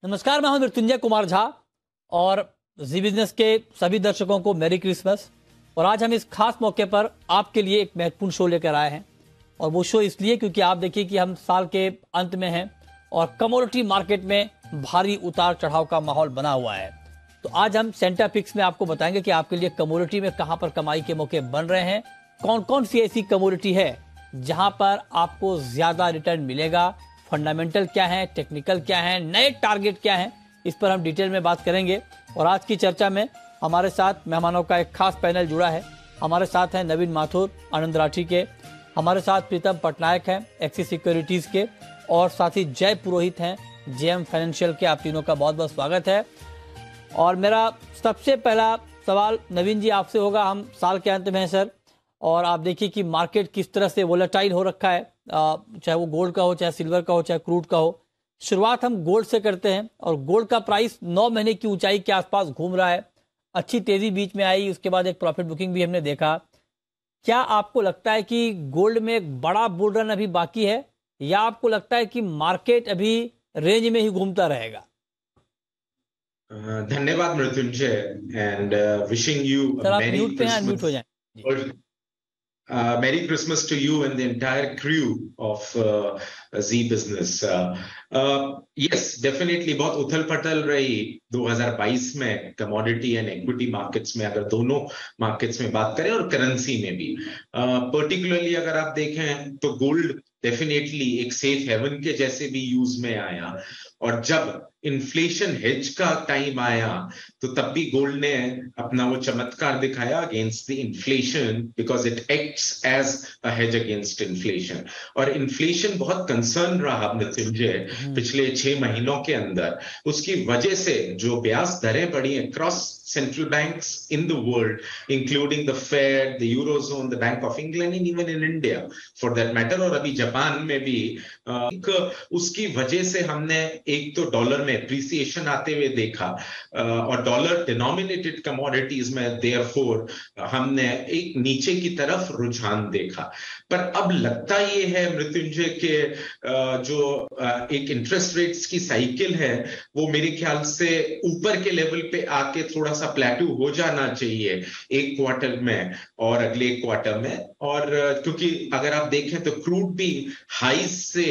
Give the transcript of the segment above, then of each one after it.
नमस्कार, मैं हूं मृत्युंजय कुमार झा और जी बिजनेस के सभी दर्शकों को मैरी क्रिसमस। और आज हम इस खास मौके पर आपके लिए एक महत्वपूर्ण शो लेकर आए हैं। और वो शो इसलिए क्योंकि आप देखिए कि हम साल के अंत में हैं और कमोडिटी मार्केट में भारी उतार चढ़ाव का माहौल बना हुआ है। तो आज हम सेंटर पिक्स में आपको बताएंगे कि आपके लिए कमोडिटी में कहां पर कमाई के मौके बन रहे हैं, कौन कौन सी ऐसी कमोडिटी है जहां पर आपको ज्यादा रिटर्न मिलेगा, फंडामेंटल क्या है, टेक्निकल क्या है, नए टारगेट क्या है, इस पर हम डिटेल में बात करेंगे। और आज की चर्चा में हमारे साथ मेहमानों का एक खास पैनल जुड़ा है। हमारे साथ हैं नवीन माथुर आनंद राठी के, हमारे साथ प्रीतम पटनायक हैं एक्सिस सिक्योरिटीज के, और साथ ही जय पुरोहित हैं जेएम फाइनेंशियल के। आप तीनों का बहुत बहुत स्वागत है। और मेरा सबसे पहला सवाल नवीन जी आपसे होगा। हम साल के अंत में हैं सर, और आप देखिए कि मार्केट किस तरह से वोलेटाइल हो रखा है, चाहे वो गोल्ड का हो, चाहे सिल्वर का हो, चाहे क्रूड का हो। शुरुआत हम गोल्ड से करते हैं और गोल्ड का प्राइस 9 महीने की ऊंचाई के आसपास घूम रहा है। अच्छी तेजी बीच में आई, उसके बाद एक प्रॉफिट बुकिंग भी हमने देखा। क्या आपको लगता है कि गोल्ड में एक बड़ा बुल रन अभी बाकी है, या आपको लगता है कि मार्केट अभी रेंज में ही घूमता रहेगा? धन्यवाद Mrityunjay and wishing you sir आप म्यूट पे हैं, अनम्यूट हो जाएं जी। Merry Christmas to you and the entire crew of Z Business. Yes, definitely बहुत उथल पथल रही 2022 में कमोडिटी एंड इक्विटी मार्केट्स में, अगर दोनों मार्केट्स में बात करें और करेंसी में भी। पर्टिकुलरली अगर आप देखें तो गोल्ड डेफिनेटली एक सेफ हेवन के जैसे भी यूज में आया, और जब इन्फ्लेशन हेज का टाइम आया तो तब भी गोल्ड ने अपना वो चमत्कार दिखाया against the inflation, because it acts as a hedge against inflation. और इन्फ्लेशन बहुत कंसर्न रहा मृत्युंजय पिछले 6 महीनों के अंदर। उसकी वजह से जो ब्याज दरें बढ़ी across central banks in the world, including the Fed, the Eurozone, the Bank of England, and even in India for that matter, और अभी जापान में भी उसकी वजह से हमने एक तो डॉलर में एप्रिसिएशन आते हुए देखा, और डॉलर डिनोमिनेटेड कमोडिटीज में देयरफॉर हमने एक नीचे की तरफ रुझान देखा। पर अब लगता ये है मृत्युंजय के जो एक इंटरेस्ट रेट्स की साइकिल है वो मेरे ख्याल से ऊपर के लेवल पे आके थोड़ा सा प्लेटू हो जाना चाहिए एक क्वार्टर में और अगले क्वार्टर में। और क्योंकि अगर आप देखें तो क्रूड भी हाई से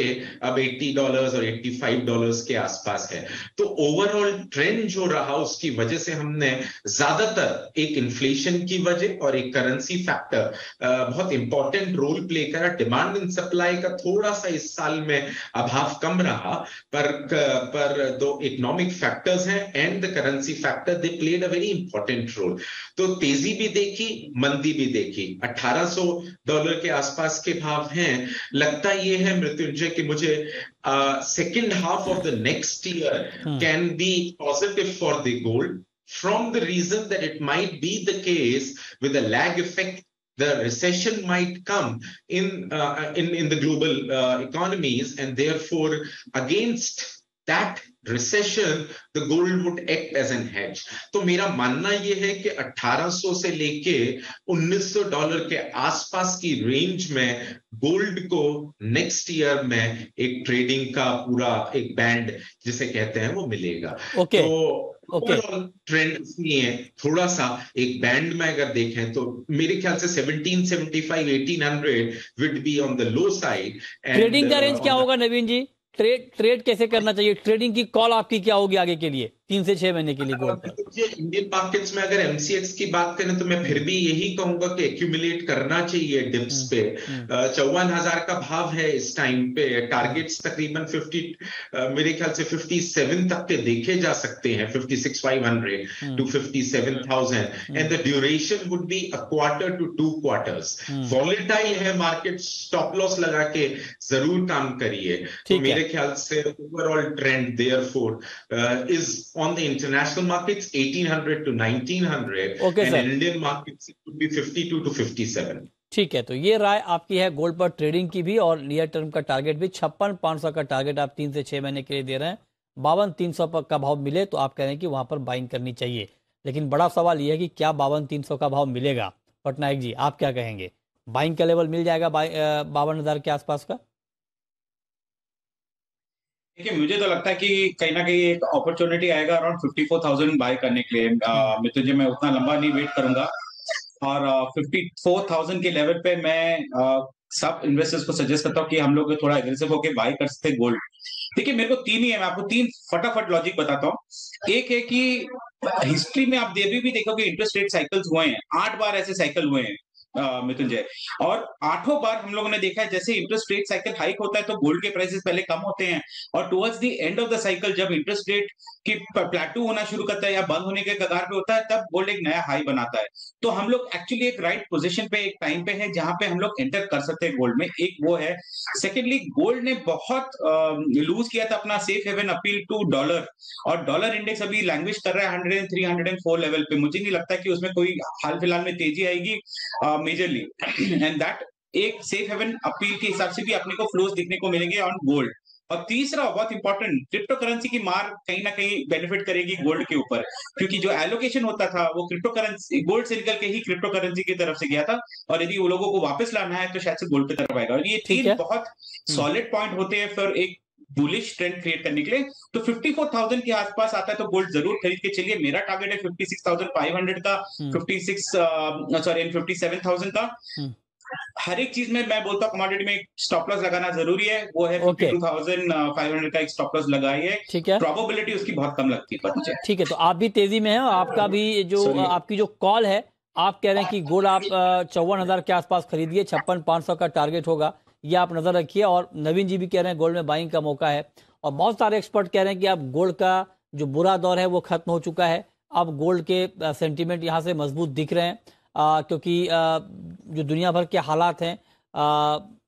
अब $80 और $85 के आसपास है। तो ओवरऑल ट्रेंड जो रहा उसकी वजह से हमने ज्यादातर एक इन्फ्लेशन की वजह और एक करेंसी फैक्टर बहुत इंपॉर्टेंट रोल प्ले करा। डिमांड एंड सप्लाई का थोड़ा सा इस साल में अभाव कम रहा, पर दो इकोनॉमिक फैक्टर्स हैं and the currency factor, they played a very important role. तो तेजी भी देखी, मंदी भी देखी। $1800 के आसपास के भाव हैं। लगता यह है मृत्युंजय कि मुझे second half of the next year can be positive for the gold, from the reason that it might be the case with a lag effect. The recession might come in the global economies, and therefore against that recession the gold would act as an hedge. तो मेरा मानना यह है कि 1800 से लेके $1900 के आसपास की रेंज में गोल्ड को नेक्स्ट ईयर में एक ट्रेडिंग का पूरा एक बैंड जिसे कहते हैं वो मिलेगा। Okay. तो ट्रेंड इसलिए थोड़ा सा एक बैंड में अगर देखें तो मेरे ख्याल से 1775-1800 would be on the low side. Trading का रेंज क्या होगा नवीन जी? ट्रेड कैसे करना चाहिए? ट्रेडिंग की कॉल आपकी क्या होगी आगे के लिए 3 से 6 महीने के लिए गोल्ड पर? इंडियन मार्केट्स में अगर एमसीएक्स की बात करें तो मैं फिर भी यही कहूंगा कि एक्यूमुलेट करना चाहिए डिप्स पे। 54,000 का भाव है इस टाइम पे। टारगेट्स तकरीबन 50 मेरे ख्याल से 57 तक के देखे जा सकते हैं, 56,500 to 57,000, and the duration would be a quarter to 2 quarters. Volatile है मार्केट, स्टॉप लॉस लगा के जरूर काम करिए। तो मेरे ख्याल से overall trend therefore is on the international markets 1800 to 1900, okay, and Indian markets it could be 52 to 57। ठीक है, तो ये राय आपकी है गोल्ड पर ट्रेडिंग की भी, और नियर टर्म का टारगेट भी 56,500 का टारगेट आप 3 से 6 महीने के लिए दे रहे हैं। 52,300 का भाव मिले तो आप कह रहे हैं कि वहां पर बाइंग करनी चाहिए। लेकिन बड़ा सवाल यह है कि क्या 52,300 का भाव मिलेगा? पटनायक जी आप क्या कहेंगे? बाइंग का लेवल मिल जाएगा 52,000 के आसपास का? देखिए, मुझे तो लगता है कि कहीं ना कहीं एक अपॉर्चुनिटी आएगा अराउंड 54,000 बाय करने के लिए। मृत्युंजय, मैं उतना लंबा नहीं वेट करूंगा, और 54,000 के लेवल पे मैं सब इन्वेस्टर्स को सजेस्ट करता हूँ कि हम लोग थोड़ा एग्रेसिव होकर बाय कर सकते हैं गोल्ड। देखिए, मेरे को तीन ही है, मैं आपको तीन फटाफट लॉजिक बताता हूँ। एक है कि हिस्ट्री में आप देवी भी देखोगे इंटरेस्ट रेट साइकिल्स हुए हैं, 8 बार ऐसे साइकिल हुए हैं मृत्युंजय, और 8 बार हम लोगों ने देखा है जैसे इंटरेस्ट रेट साइकिल हाइक होता है तो गोल्ड के प्राइसेस पहले कम होते हैं, और towards the end of the cycle जब इंटरेस्ट रेट की प्लेटू होना शुरू करता है या बंद होने के कगार पे होता है, तब गोल्ड एक नया हाई बनाता है। तो हम लोग एक्चुअली एक राइट पोजीशन पे, एक टाइम पे है जहां पे हम लोग एंटर कर सकते हैं गोल्ड में। एक वो है। सेकेंडली, गोल्ड ने बहुत लूज किया था अपना safe haven appeal to dollar, और डॉलर इंडेक्स अभी लैंग्वेज कर रहा है 103 104 लेवल पे। मुझे नहीं लगता कि उसमें कोई हाल फिलहाल में तेजी आएगी मेजरली, एंड दैट एक सेफ हेवन अपील के हिसाब से भी अपने को फ्लोज दिखने को मिलेंगे ऑन गोल्ड। और तीसरा बहुत इंपॉर्टेंट, क्रिप्टो करेंसी की मार कहीं ना कहीं बेनिफिट करेगी गोल्ड के ऊपर, क्योंकि जो एलोकेशन होता था वो क्रिप्टो करेंसी, गोल्ड से निकल के ही क्रिप्टो करेंसी की तरफ से गया था, और यदि वो लोगों को वापस लाना है तो शायद से गोल्ड की तरफ आएगा। और ये ठीक तीन है। बहुत सॉलिड पॉइंट होते हैं फिर एक बुलिश ट्रेंड क्रिएट करने के लिए। तो 54,000 के आसपास आता है तो गोल्ड जरूर खरीद के चलिए। मेरा टारगेट है 56,500 का, 57,000 का। हर एक चीज में मैं बोलता हूँ कमोडिटी में स्टॉप लॉस लगाना जरूरी है, वो है 52,500 का एक स्टॉप लॉस लगाइए। ठीक है, प्रोबेबिलिटी उसकी बहुत कम लगती है पर मुझे। ठीक है, तो आप भी तेजी में हैं, और आपका भी जो आपकी जो कॉल है, आप कह रहे हैं कि गोल्ड आप 54,000 के आसपास खरीदिए, 56,500 का टारगेट होगा, ये आप नजर रखिए। और नवीन जी भी कह रहे हैं गोल्ड में बाइंग का मौका है, और बहुत सारे एक्सपर्ट कह रहे हैं कि अब गोल्ड का जो बुरा दौर है वो खत्म हो चुका है। अब गोल्ड के सेंटीमेंट यहाँ से मजबूत दिख रहे हैं, क्योंकि जो दुनिया भर के हालात हैं,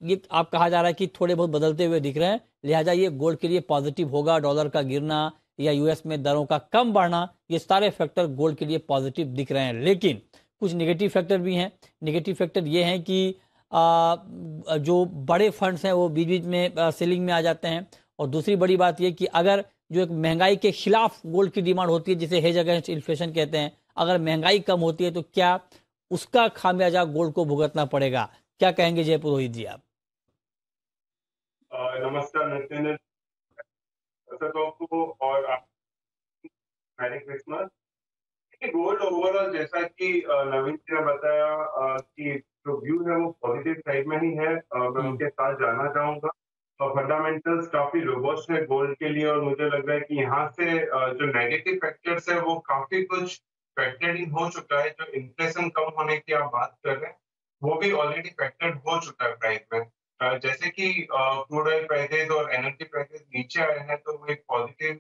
ये आप कहा जा रहा है कि थोड़े बहुत बदलते हुए दिख रहे हैं, लिहाजा ये गोल्ड के लिए पॉजिटिव होगा। डॉलर का गिरना या यूएस में दरों का कम बढ़ना, ये सारे फैक्टर गोल्ड के लिए पॉजिटिव दिख रहे हैं। लेकिन कुछ नेगेटिव फैक्टर भी हैं। नेगेटिव फैक्टर ये हैं कि जो बड़े फंड्स हैं वो बीच बीच में सेलिंग में आ जाते हैं, और दूसरी बड़ी बात ये कि अगर जो एक महंगाई के खिलाफ गोल्ड की डिमांड होती है, जिसे हेज अगेंस्ट इन्फ्लेशन कहते हैं, अगर महंगाई कम होती है तो क्या उसका खामियाजा गोल्ड को भुगतना पड़ेगा? क्या कहेंगे जय पुरोहित जी आप? नमस्कार नितिन, को और मैरी क्रिसमस। गोल्ड ओवरऑल जैसा कि नवीन जी ने बताया कि जो व्यू है वो पॉजिटिव साइड में ही है, मैं उनके साथ जाना चाहूंगा। फंडामेंटल्स काफी रोबस्ट है गोल्ड के लिए, और मुझे लग रहा है कि यहाँ से जो नेगेटिव फैक्टर्स है वो काफी कुछ फैक्टर्ड इन हो चुका है। जो इन्फ्लेशन कम होने की आप बात कर रहे हैं वो भी ऑलरेडी फैक्टर्ड हो चुका है प्राइस में। जैसे कि क्रूड ऑयल प्राइसेस और एनर्जी प्राइसेस नीचे आए हैं तो वो एक पॉजिटिव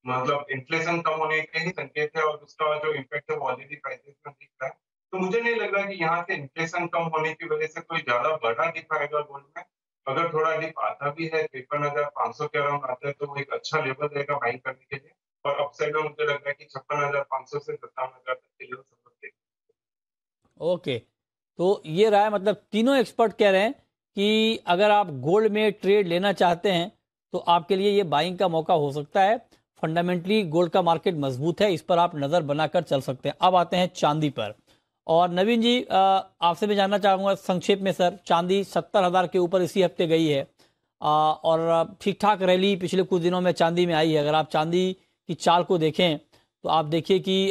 मतलब इन्फ्लेशन कम होने के ही संकेत है, और उसका जो इम्पैक्ट है वो ऑलरेडी प्राइसेस में दिख रहा है। तो मुझे नहीं लग रहा कि यहाँ से इन्फ्लेशन कम होने की वजह से कोई ज्यादा बड़ा डिप आएगा गोल्ड में। अगर थोड़ा डिप आता भी है 53,500 के अराउंड आता है तो वो एक अच्छा लेवल रहेगा बाइंग करने के लिए। और अपसाइड में मुझे लग रहा है कि 56,500 से 57,000 तक के लेवल समझते। ओके, तो ये रहा है, मतलब तीनों एक्सपर्ट कह रहे हैं कि अगर आप गोल्ड में ट्रेड लेना चाहते हैं तो आपके लिए ये बाइंग का मौका हो सकता है। फंडामेंटली गोल्ड का मार्केट मजबूत है, इस पर आप नज़र बनाकर चल सकते हैं। अब आते हैं चांदी पर, और नवीन जी आपसे मैं जानना चाहूँगा संक्षेप में सर, चांदी 70,000 के ऊपर इसी हफ्ते गई है, और ठीक ठाक रैली पिछले कुछ दिनों में चांदी में आई है। अगर आप चांदी की चाल को देखें तो आप देखिए कि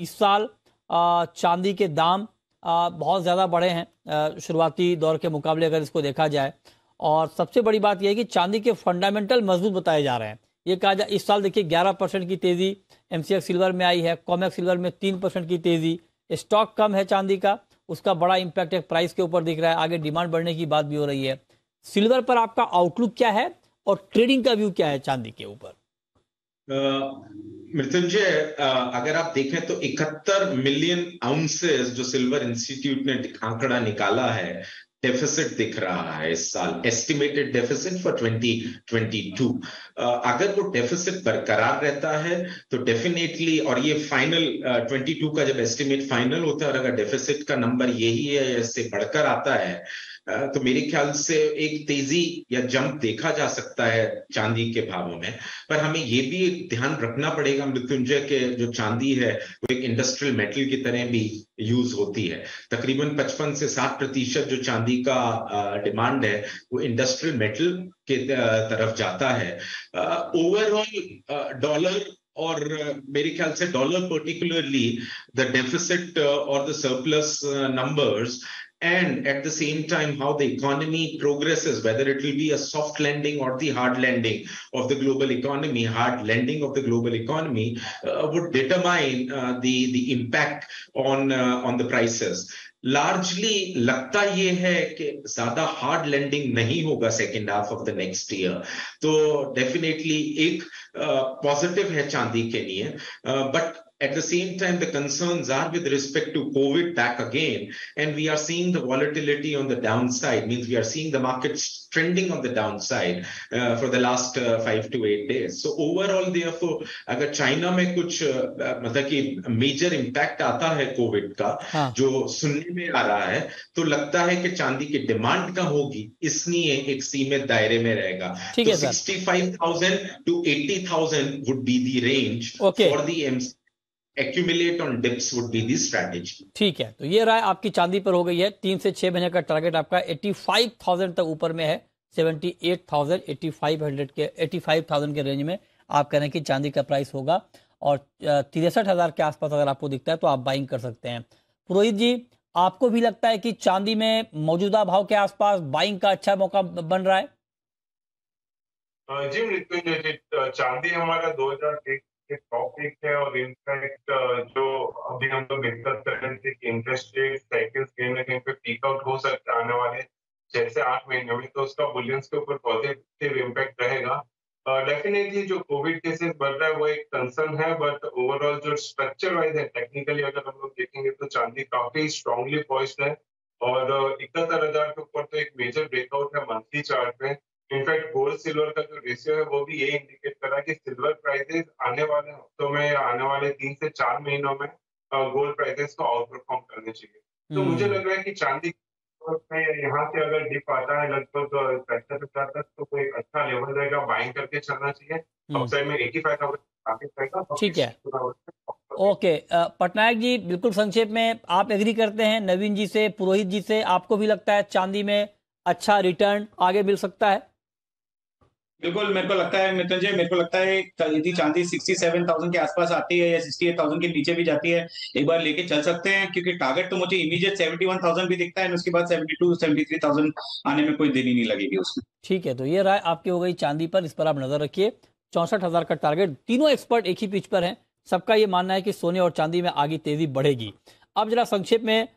इस साल चांदी के दाम बहुत ज़्यादा बढ़े हैं शुरुआती दौर के मुकाबले अगर इसको देखा जाए। और सबसे बड़ी बात यह है कि चांदी के फंडामेंटल मजबूत बताए जा रहे हैं। ये कहा जाए इस साल देखिए 11% की तेज़ी एमसीएक्स सिल्वर में आई है, कॉमेक्स सिल्वर में 3% की तेज़ी। स्टॉक कम है चांदी का, उसका बड़ा इंपैक्ट एक प्राइस के ऊपर दिख रहा है, आगे डिमांड बढ़ने की बात भी हो रही है। सिल्वर पर आपका आउटलुक क्या है और ट्रेडिंग का व्यू क्या है चांदी के ऊपर? मृत्युंजय, अगर आप देखें तो 71 मिलियन आउंसेस जो सिल्वर इंस्टीट्यूट ने आंकड़ा निकाला है, डेफिसिट दिख रहा है इस साल, एस्टिमेटेड डेफिसिट फॉर 2022। अगर वो डेफिसिट बरकरार रहता है तो डेफिनेटली, और ये फाइनल 22 का जब एस्टिमेट फाइनल होता है और अगर डेफिसिट का नंबर यही है या इससे बढ़कर आता है तो मेरे ख्याल से एक तेजी या जंप देखा जा सकता है चांदी के भावों में। पर हमें ये भी ध्यान रखना पड़ेगा मृत्युंजय के जो चांदी है वो एक इंडस्ट्रियल मेटल की तरह भी यूज होती है। तकरीबन 55 से 60% जो चांदी का डिमांड है वो इंडस्ट्रियल मेटल के तरफ जाता है। ओवरऑल डॉलर और मेरे ख्याल से डॉलर पर्टिकुलरली द डेफिसिट और the surplus numbers, and at the same time how the economy progresses, whether it will be a soft landing or the hard landing of the global economy, hard landing of the global economy would determine the impact on the prices. Largely लगता ये है कि ज्यादा hard landing नहीं होगा second half of the next year, तो definitely एक positive है चांदी के लिए। But at the same time, the concerns are with respect to COVID back again, and we are seeing the volatility on the downside. Means we are seeing the markets trending on the downside for the last 5 to 8 days. So overall, therefore, अगर China में कुछ मतलब कि major impact आता है Covid का, जो सुनने में आ रहा है, तो लगता है कि चांदी की डिमांड का होगी, इसलिए एक सीमित दायरे में रहेगा। तो 65,000 to 80,000 would be the range for the MC. Accumulate on dips would be the strategy. ठीक है, तो ये राय आपकी चांदी पर हो गई है। 3 से 6 महीने का टारगेट आपका 85,000 तक ऊपर में है, 78,000 85,000 के रेंज में आप कह रहे हैं कि चांदी का प्राइस होगा, और 63,000 के आसपास अगर आपको दिखता है तो आप बाइंग कर सकते हैं। पुरोहित जी, आपको भी लगता है कि चांदी में मौजूदा भाव के आसपास बाइंग का अच्छा मौका बन रहा है? जी मृत्युंजय जी, चांदी हमारा 2001 टॉपिक है, और इनफैक्ट जो अभी हम लोग डिस्कस कर रहे थे कि इंटरेस्ट रेट साइकिल्स कहीं ना कहीं पे पीक आउट हो सकता है आने वाले 6 से 8 महीने में, तो उसका बुलियंस के ऊपर पॉजिटिव इम्पैक्ट रहेगा। डेफिनेटली जो कोविड केसेस बढ़ रहा है वो एक कंसर्न है, बट ओवरऑल जो स्ट्रक्चर वाइज है, टेक्निकली अगर हम लोग देखेंगे तो चांदी काफी स्ट्रांगली पॉइज्ड है, और 71,000 के ऊपर तो एक मेजर ब्रेकआउट है मंथली चार्ट पे। इनफैक्ट गोल्ड सिल्वर का जो रेशियो है वो भी ये इंडिकेट कर रहा है कि सिल्वर प्राइसेस आने वाले हफ्तों में, आने वाले 3 से 4 महीनों में गोल्ड प्राइसेस को आउट परफॉर्म करने चाहिए। तो मुझे लग रहा है कि चांदी यहाँ से अगर डिप आता है लगभग 65,000 तक, तो कोई अच्छा लेवल रहेगा, बाइंग करके चलना चाहिए। अपसाइड में 85,000 ठीक है, ओके। पटनायक जी, बिल्कुल संक्षेप में आप एग्री करते हैं नवीन जी से, पुरोहित जी से? आपको भी लगता है चांदी में अच्छा रिटर्न आगे मिल सकता है? बिल्कुल, मेरे को लगता है मृत्युंजय, मेरे को लगता है यदि चांदी 67,000 के आसपास आती है या 68,000 के नीचे भी जाती है, एक बार लेके चल सकते हैं, क्योंकि टारगेट तो मुझे इमीडिएट 71,000 भी दिखता है, और उसके बाद 72-73,000 आने में कोई देरी नहीं लगेगी उसमें। ठीक है, तो ये राय आपकी हो गई चांदी पर, इस पर आप नजर रखिए। 64,000 का टारगेट, तीनों एक्सपर्ट एक ही पिच पर हैं, सबका ये मानना है कि सोने और चांदी में आगे तेजी बढ़ेगी। अब जरा संक्षेप में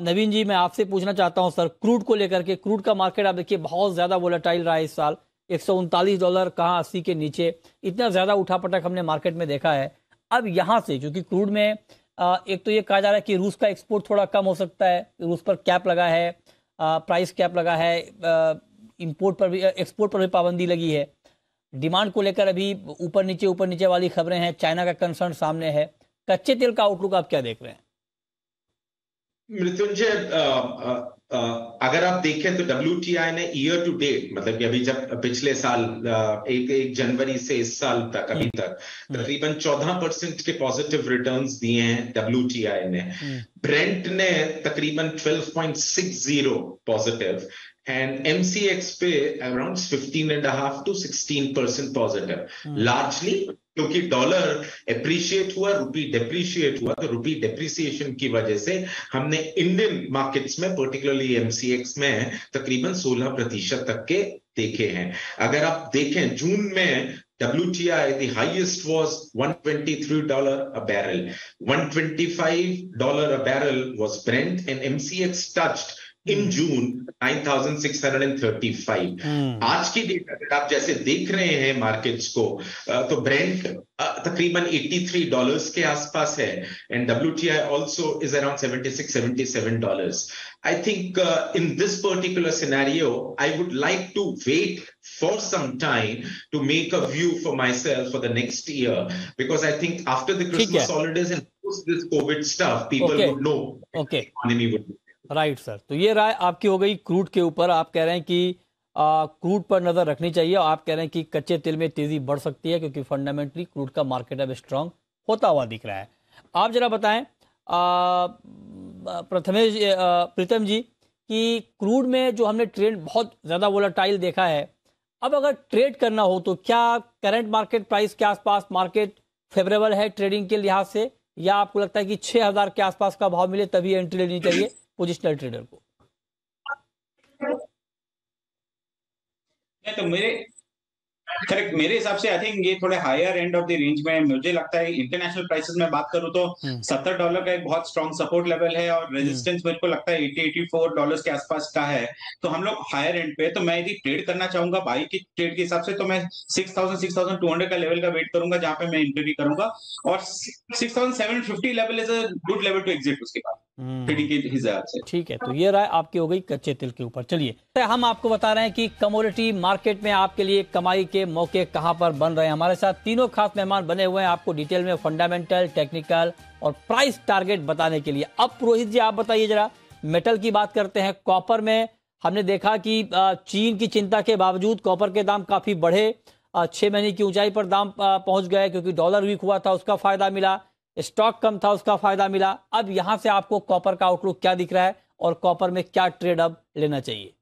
नवीन जी, मैं आपसे पूछना चाहता हूं सर, क्रूड को लेकर के। क्रूड का मार्केट आप देखिए बहुत ज्यादा वोलेटाइल रहा है इस साल, $139, कहाँ 80 के नीचे, इतना ज्यादा उठापटक हमने मार्केट में देखा है। अब यहाँ से क्योंकि क्रूड में एक तो ये कहा जा रहा है कि रूस का एक्सपोर्ट थोड़ा कम हो सकता है, रूस पर कैप लगा है, प्राइस कैप लगा है, इंपोर्ट पर भी, एक्सपोर्ट पर भी पाबंदी लगी है। डिमांड को लेकर अभी ऊपर नीचे वाली खबरें हैं, चाइना का कंसर्न सामने है। कच्चे तेल का आउटलुक आप क्या देख रहे हैं? मृत्युंजय, अगर आप देखें तो WTI ने ईयर टू डेट, मतलब कि अभी जब पिछले साल 1 जनवरी से इस साल तक अभी तक तकरीबन 14% के पॉजिटिव रिटर्न्स दिए हैं WTI ने। ब्रेंट ने तकरीबन 12.60 पॉजिटिव, and MCX पे अराउंड 15.5 to 16% पॉजिटिव। लार्जली क्योंकि डॉलर एप्रिशिएट हुआ, रुपी डेप्रिशिएट हुआ, तो रुपी डेप्रिसिएशन की वजह से हमने इंडियन मार्केट्स में पर्टिकुलरली MCX में तकरीबन 16% तक के देखे हैं। अगर आप देखें जून में WTI, the highest was $123 a barrel. $125 a barrel was Brent, and MCX touched in June 9,635। आज की डेट अगर आप जैसे देख रहे हैं मार्केट्स को, तो ब्रेंट तकरीबन $83 के आसपास है, and WTI also is around $76-77। I think in this particular scenario, I would like to wait for some time to make a view for myself for the next year, because I think after the Christmas holidays and post this COVID stuff, people would know the economy would be. Right sir, तो ये राय आपकी हो गई crude के ऊपर। आप कह रहे हैं कि क्रूड पर नजर रखनी चाहिए, और आप कह रहे हैं कि कच्चे तेल में तेजी बढ़ सकती है क्योंकि फंडामेंटली क्रूड का मार्केट अब स्ट्रांग होता हुआ दिख रहा है। आप जरा बताएं प्रीतम जी कि क्रूड में जो हमने ट्रेंड बहुत ज्यादा वोलेटाइल देखा है, अब अगर ट्रेड करना हो तो क्या करंट मार्केट प्राइस के आसपास मार्केट फेवरेबल है ट्रेडिंग के लिहाज से, या आपको लगता है कि 6000 के आसपास का भाव मिले तभी एंट्री लेनी चाहिए पोजिशनल ट्रेडर को? नहीं, तो मेरे हिसाब से आई थिंक ये थोड़े higher end of the range में मुझे लगता है। इंटरनेशनल प्राइसेस में बात करूं तो $70 का एक बहुत स्ट्रॉन्ग सपोर्ट लेवल है, और रेजिस्टेंस मेरे को लगता है $80-84 के आसपास का है। तो हम लोग हायर एंड पे, तो मैं यदि ट्रेड करना चाहूंगा बाई की ट्रेड के हिसाब से, तो मैं 6200 का लेवल का वेट करूंगा जहां पे मैं एंट्री करूंगा, और 6750 level is a good level to exit उसके बाद ट्रेडिंग के हिसाब से। ठीक है, तो ये राय आपकी हो गई कच्चे तेल के ऊपर। चलिए, हम आपको बता रहे हैं कि कमोडिटी मार्केट में आपके लिए कमाई के मौके कहां पर बन रहे हैं। हमारे साथ तीनों खास मेहमान बने हुए हैं आपको डिटेल में फंडामेंटल, टेक्निकल और प्राइस टारगेट बताने के लिए। अब पुरोहित जी आप बताइए जरा, मेटल की बात करते हैं। कॉपर में हमने देखा कि चीन की चिंता के बावजूद कॉपर के दाम काफी बढ़े, 6 महीने की ऊंचाई पर दाम पहुंच गए क्योंकि डॉलर वीक हुआ था, उसका फायदा मिला, स्टॉक कम था, उसका फायदा मिला। अब यहां से आपको कॉपर का आउटलुक क्या दिख रहा है और कॉपर में क्या ट्रेड अब लेना चाहिए?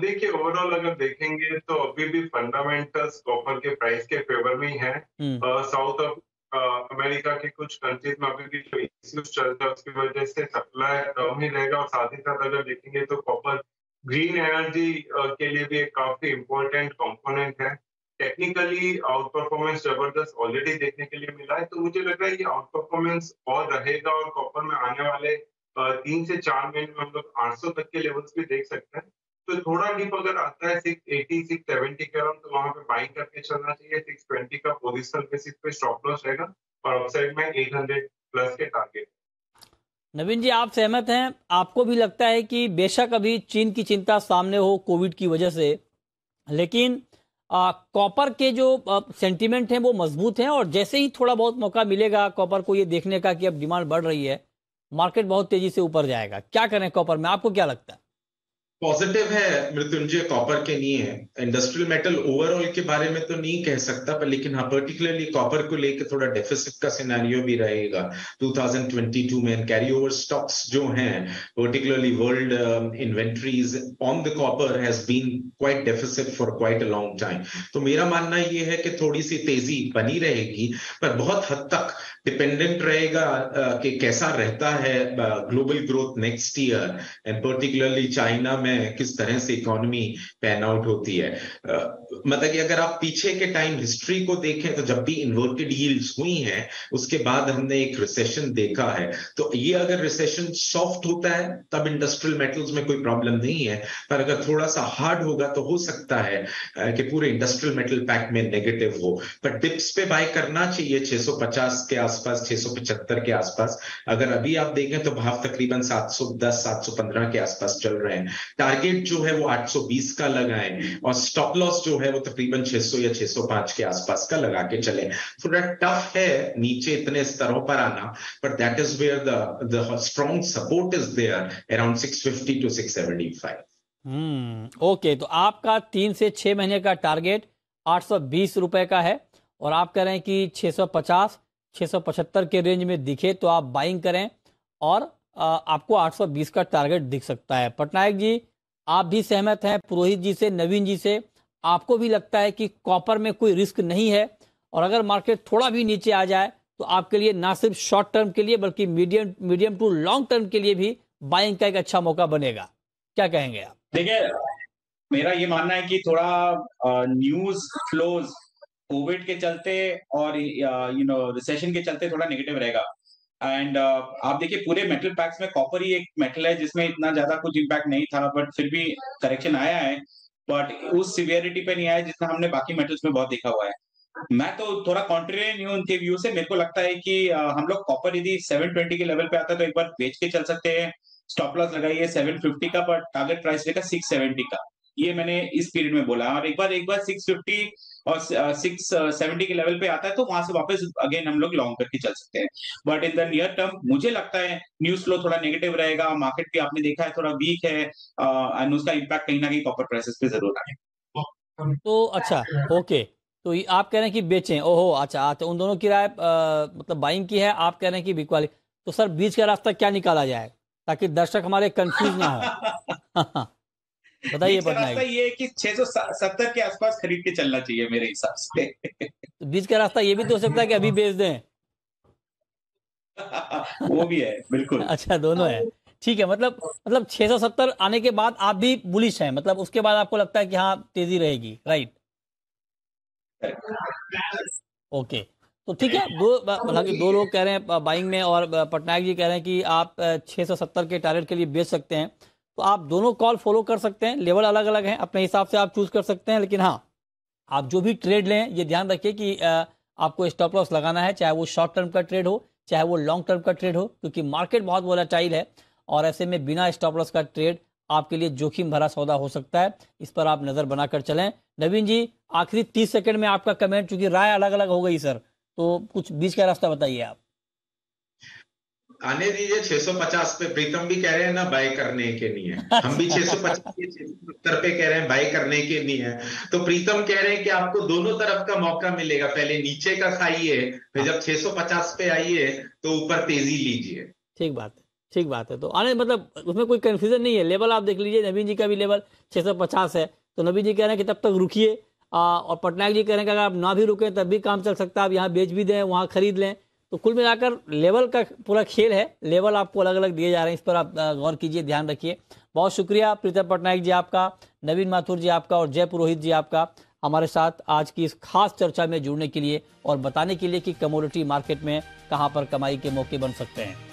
देखिए, ओवरऑल अगर देखेंगे तो अभी भी फंडामेंटल्स कॉपर के प्राइस के फेवर में ही है। साउथ अमेरिका के कुछ कंट्रीज में अभी भी जो इश्यूज चल रहे हैं उसकी वजह से सप्लाई कम ही रहेगा, और साथ ही साथ अगर देखेंगे तो कॉपर ग्रीन एनर्जी के लिए भी एक काफी इंपॉर्टेंट कंपोनेंट है। टेक्निकली आउट परफॉर्मेंस जबरदस्त ऑलरेडी देखने के लिए मिला है, तो मुझे लग रहा है ये आउट परफॉर्मेंस और रहेगा, और कॉपर में आने वाले 3 से 4 महीने में हम लोग 800 तक के लेवल्स भी देख सकते हैं। तो थोड़ा डीप अगर आता है 680 670 के अराउंड, तो वहां पे बाइंग करके चलना चाहिए। 620 का पोजिशनल बेसिस पे स्टॉप लॉस रहेगा, और अपसाइड में 800 प्लस के टारगेट। नवीन जी आप सहमत हैं? आपको भी लगता है कि बेशक अभी चीन की चिंता सामने हो कोविड की वजह से, लेकिन कॉपर के जो सेंटीमेंट हैं वो मजबूत हैं, और जैसे ही थोड़ा बहुत मौका मिलेगा कॉपर को ये देखने का कि अब डिमांड बढ़ रही है, मार्केट बहुत तेजी से ऊपर जाएगा? क्या करें कॉपर में, आपको क्या लगता है? पॉजिटिव है मृत्युंजय कॉपर के लिए। इंडस्ट्रियल मेटल ओवरऑल के बारे में तो नहीं कह सकता, पर लेकिन हाँ पर्टिकुलरली कॉपर को लेकर थोड़ा डेफिसिट का सिनेरियो भी रहेगा 2022 में। कैरी ओवर स्टॉक्स जो हैं, particularly world inventories on the copper has been quite deficit for quite a long time. तो मेरा मानना ये है कि थोड़ी सी तेजी बनी रहेगी, पर बहुत हद तक डिपेंडेंट रहेगा कि कैसा रहता है global growth next year, and particularly China में किस तरह से इकोनॉमी पैन आउट होती है। मतलब कि अगर आप पीछे के टाइम हिस्ट्री को देखें तो जब भी इन्वर्टेड यील्ड्स हुई हैं उसके बाद हमने एक रिसेशन देखा है। तो ये अगर रिसेशन सॉफ्ट होता है तब इंडस्ट्रियल मेटल्स में कोई प्रॉब्लम नहीं है, पर अगर थोड़ा सा हार्ड होगा तो हो सकता है कि पूरे इंडस्ट्रियल मेटल पैक में नेगेटिव हो। पर डिप्स पे बाय करना चाहिए 650 के आसपास, 675 के आसपास। अगर अभी आप देखें तो भाव तकरीबन 710 715 के आसपास चल रहे हैं। टारगेट जो है वो 820 का लगाएं, और स्टॉप लॉस जो है वो तकरीबन 600 या 605 के आसपास का लगा के चले। थोड़ा टफ है नीचे इतने स्तरों पर आना, but that is where the strong support is there around 650 to 675। Okay, तो आपका 3 से 6 महीने का टारगेट 820 रुपए का है, और आप कह रहे हैं कि 650 675 के रेंज में दिखे तो आप बाइंग करें, और आपको 820 का टारगेट दिख सकता है। पटनायक जी आप भी सहमत हैं पुरोहित जी से, नवीन जी से? आपको भी लगता है कि कॉपर में कोई रिस्क नहीं है, और अगर मार्केट थोड़ा भी नीचे आ जाए तो आपके लिए ना सिर्फ शॉर्ट टर्म के लिए बल्कि मीडियम टू लॉन्ग टर्म के लिए भी बाइंग का एक अच्छा मौका बनेगा? क्या कहेंगे आप? देखिए, मेरा ये मानना है कि थोड़ा न्यूज फ्लोज कोविड के चलते और रिसेशन के चलते थोड़ा नेगेटिव रहेगा। एंड आप देखिए पूरे मेटल पैक्स में कॉपर ही एक मेटल है जिसमें इतना ज्यादा कुछ इम्पैक्ट नहीं था, बट फिर भी करेक्शन आया है, बट उस सिवियरिटी पे नहीं आया जितना हमने बाकी मेटल्स में बहुत देखा हुआ है। मैं तो थोड़ा कॉन्ट्रेरियन हूं उनके व्यू से। मेरे को लगता है कि हम लोग कॉपर यदि 720 के लेवल पे आता है तो एक बार बेच के चल सकते हैं। स्टॉप लॉस लगाइए 750 का, पर टारगेट प्राइस रहेगा 670 का। ये मैंने इस पीरियड में बोला। और एक बार 650 और 670 के लेवल पे आता है तो वहां से वापस अगेन हम लोग लॉन्ग करके चल सकते हैं। But in the near term मुझे लगता है न्यूज़ फ्लो थोड़ा नेगेटिव रहेगा, मार्केट भी आपने देखा है थोड़ा वीक है, एंड उसका इम्पैक्ट कहीं न कहीं कॉपर प्राइसेस पे ज़रूर आएगा। तो अच्छा, ओके, तो ये आप कह रहे हैं कि बेचें, ओहो अच्छा, तो उन दोनों की राय मतलब बाइंग की है, आप कह रहे हैं कि बिक वाली, तो सर बीच का रास्ता क्या निकाला जाए ताकि दर्शक हमारे कंफ्यूज ना हो? बताइए बीच का रास्ता पटनायक। ये है कि 670 के आसपास खरीद के चलना चाहिए मेरे हिसाब से। तो बीच का रास्ता ये भी तो हो सकता है कि अभी बेच दें। वो भी है, बिल्कुल। अच्छा, दोनों है, ठीक है। मतलब 670 आने के बाद आप भी बुलिश हैं, मतलब उसके बाद आपको लगता है कि हाँ तेजी रहेगी, राइट? ओके, तो ठीक है, हालांकि दो लोग कह रहे हैं बाइंग में और पटनायक जी कह रहे हैं कि आप 670 के टारगेट के लिए बेच सकते हैं। तो आप दोनों कॉल फॉलो कर सकते हैं, लेवल अलग अलग हैं, अपने हिसाब से आप चूज कर सकते हैं। लेकिन हाँ, आप जो भी ट्रेड लें ये ध्यान रखिए कि आपको स्टॉप लॉस लगाना है, चाहे वो शॉर्ट टर्म का ट्रेड हो चाहे वो लॉन्ग टर्म का ट्रेड हो, क्योंकि मार्केट बहुत वोलेटाइल है और ऐसे में बिना स्टॉप लॉस का ट्रेड आपके लिए जोखिम भरा सौदा हो सकता है। इस पर आप नजर बनाकर चलें। नवीन जी, आखिरी 30 सेकंड में आपका कमेंट, चूंकि राय अलग अलग हो गई सर, तो कुछ बीच का रास्ता बताइए आप। आने दीजिए 650 पे। प्रीतम भी कह रहे हैं ना बाय करने के नहीं है, हम भी 650 670 पे कह रहे हैं बाय करने के नहीं है। तो प्रीतम कह रहे हैं कि आपको दोनों तरफ का मौका मिलेगा, पहले नीचे का खाइए, फिर जब 650 पे आइए तो ऊपर तेजी लीजिए। ठीक बात है, ठीक बात है। तो आने मतलब उसमें कोई कंफ्यूजन नहीं है। लेवल आप देख लीजिए, नवीन जी का भी लेवल 650 है, तो नवीन जी कह रहे हैं कि तब तक रुकिए, और पटनायक जी कह रहे हैं कि अगर आप ना भी रुकें तब भी काम चल सकता है, आप यहाँ बेच भी दें वहाँ खरीद लें। तो कुल मिलाकर लेवल का पूरा खेल है, लेवल आपको अलग अलग दिए जा रहे हैं, इस पर आप गौर कीजिए, ध्यान रखिए। बहुत शुक्रिया प्रीतम पटनायक जी आपका, नवीन माथुर जी आपका और जय पुरोहित जी आपका हमारे साथ आज की इस खास चर्चा में जुड़ने के लिए और बताने के लिए कि कमोडिटी मार्केट में कहां पर कमाई के मौके बन सकते हैं।